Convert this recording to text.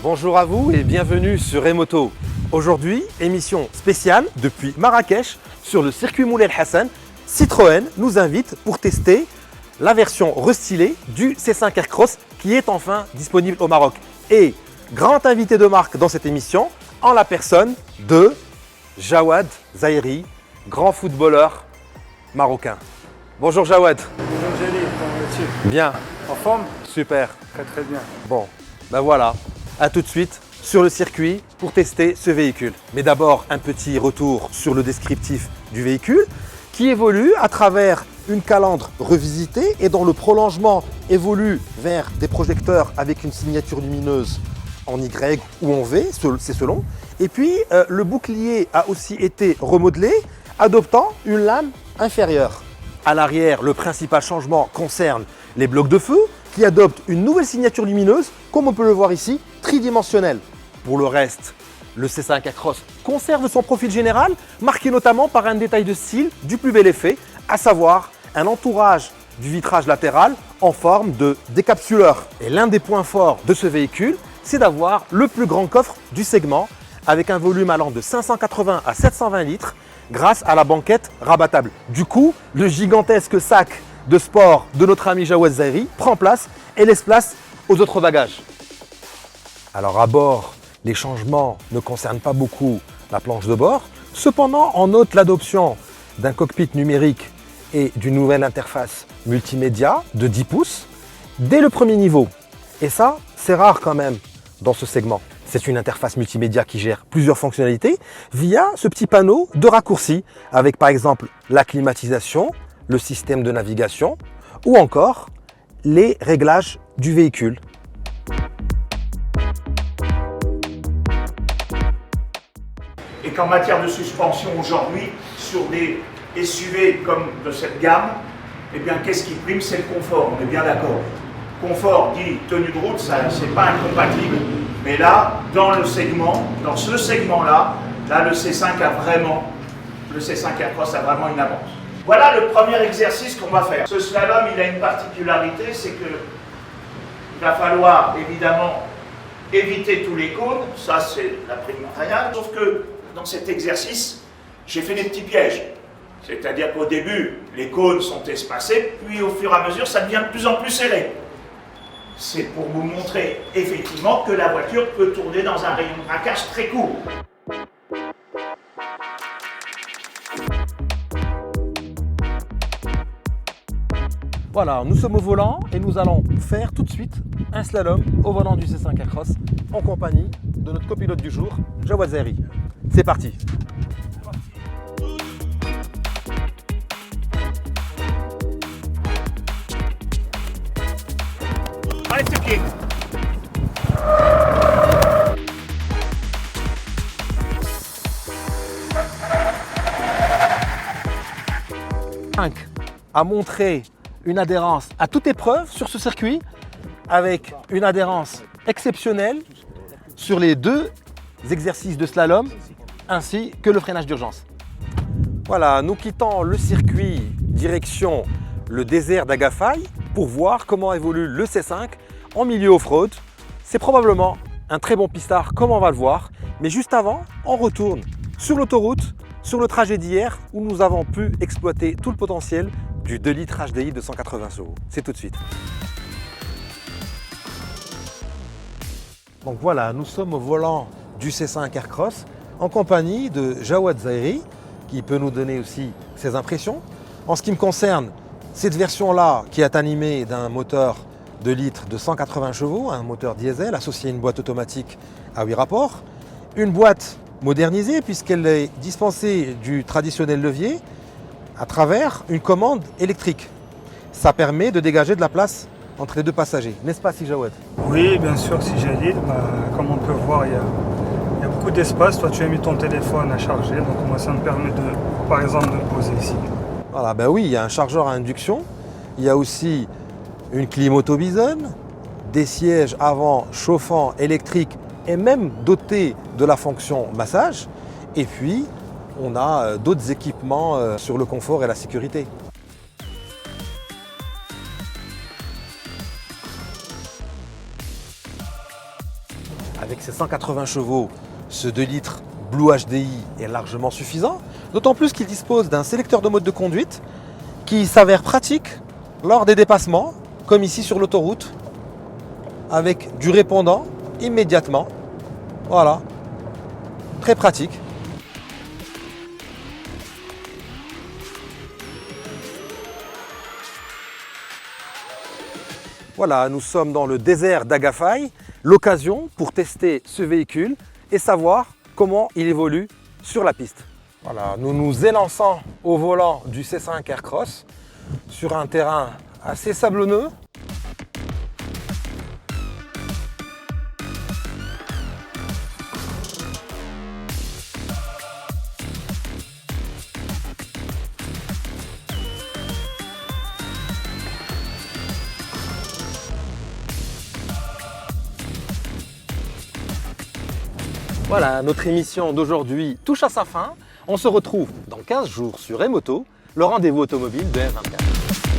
Bonjour à vous et bienvenue sur Emoto. Aujourd'hui, émission spéciale depuis Marrakech sur le circuit Moulay El Hassan. Citroën nous invite pour tester la version restylée du C5 Aircross qui est enfin disponible au Maroc. Et grand invité de marque dans cette émission en la personne de Jawad Zaïri, grand footballeur marocain. Bonjour Jawad. Bonjour Jalil, comment vas-tu? Bien, En forme? super. Très bien. Bon, ben voilà, à tout de suite sur le circuit pour tester ce véhicule. Mais d'abord, un petit retour sur le descriptif du véhicule qui évolue à travers une calandre revisitée et dont le prolongement évolue vers des projecteurs avec une signature lumineuse en Y ou en V, c'est selon. Et puis, le bouclier a aussi été remodelé, adoptant une lame inférieure. À l'arrière, le principal changement concerne les blocs de feu qui adoptent une nouvelle signature lumineuse, comme on peut le voir ici, tridimensionnelle. Pour le reste, le C5 Aircross conserve son profil général, marqué notamment par un détail de style du plus bel effet, à savoir un entourage du vitrage latéral en forme de décapsuleur. Et l'un des points forts de ce véhicule, c'est d'avoir le plus grand coffre du segment, avec un volume allant de 580 à 720 litres, grâce à la banquette rabattable. Du coup, le gigantesque sac de sport de notre ami Jawad Zaïri prend place et laisse place aux autres bagages. Alors à bord, les changements ne concernent pas beaucoup la planche de bord. Cependant, on note l'adoption d'un cockpit numérique et d'une nouvelle interface multimédia de 10 pouces dès le premier niveau. Et ça, c'est rare quand même dans ce segment. C'est une interface multimédia qui gère plusieurs fonctionnalités via ce petit panneau de raccourci avec par exemple la climatisation, le système de navigation ou encore les réglages du véhicule. Et qu'en matière de suspension aujourd'hui, sur des SUV comme de cette gamme, eh bien qu'est-ce qui prime? C'est le confort, on est bien d'accord. Confort dit tenue de route, ça c'est pas incompatible, mais là, dans ce segment-là, le C5 Aircross a vraiment une avance. Voilà le premier exercice qu'on va faire. Ce slalom, il a une particularité, c'est que il va falloir évidemment éviter tous les cônes, ça c'est la primordiale, sauf que dans cet exercice, j'ai fait des petits pièges. C'est-à-dire qu'au début, les cônes sont espacés, puis au fur et à mesure, ça devient de plus en plus serré. C'est pour vous montrer effectivement que la voiture peut tourner dans un rayon de braquage très court. Voilà, nous sommes au volant et nous allons faire tout de suite un slalom au volant du C5 Aircross en compagnie de notre copilote du jour, Jawad Zaïri. C'est parti. Allez, c'est pied. A montré une adhérence à toute épreuve sur ce circuit avec une adhérence exceptionnelle sur les deux exercices de slalom ainsi que le freinage d'urgence. Voilà, nous quittons le circuit direction le désert d'Agafay pour voir comment évolue le C5 en milieu off-road. C'est probablement un très bon pistard comme on va le voir, mais juste avant, on retourne sur l'autoroute, sur le trajet d'hier où nous avons pu exploiter tout le potentiel du 2 litres HDI de 180 chevaux. C'est tout de suite. Donc voilà, nous sommes au volant du C5 Aircross en compagnie de Jawad Zaïri qui peut nous donner aussi ses impressions. En ce qui me concerne, cette version-là qui est animée d'un moteur 2 litres de 180 chevaux, un moteur diesel associé à une boîte automatique à 8 rapports, une boîte modernisée puisqu'elle est dispensée du traditionnel levier à travers une commande électrique. Ça permet de dégager de la place entre les deux passagers, n'est-ce pas si Jawad? Oui, bien sûr, si Jalil, comme on peut voir, il y a beaucoup d'espace. Toi, tu as mis ton téléphone à charger, donc moi, ça me permet de, par exemple, de me poser ici. Voilà, ben oui, il y a un chargeur à induction, il y a aussi une clim auto-bison, des sièges avant chauffants électriques et même dotés de la fonction massage. Et puis, on a d'autres équipements sur le confort et la sécurité. Avec ses 180 chevaux, ce 2 litres Blue HDI est largement suffisant, d'autant plus qu'il dispose d'un sélecteur de mode de conduite qui s'avère pratique lors des dépassements, comme ici sur l'autoroute, avec du répondant immédiatement. Voilà, très pratique. Voilà, nous sommes dans le désert d'Agafay, l'occasion pour tester ce véhicule et savoir comment il évolue sur la piste. Voilà, nous nous élançons au volant du C5 Aircross sur un terrain assez sablonneux. Voilà, notre émission d'aujourd'hui touche à sa fin. On se retrouve dans 15 jours sur Emoto, le rendez-vous automobile de R24.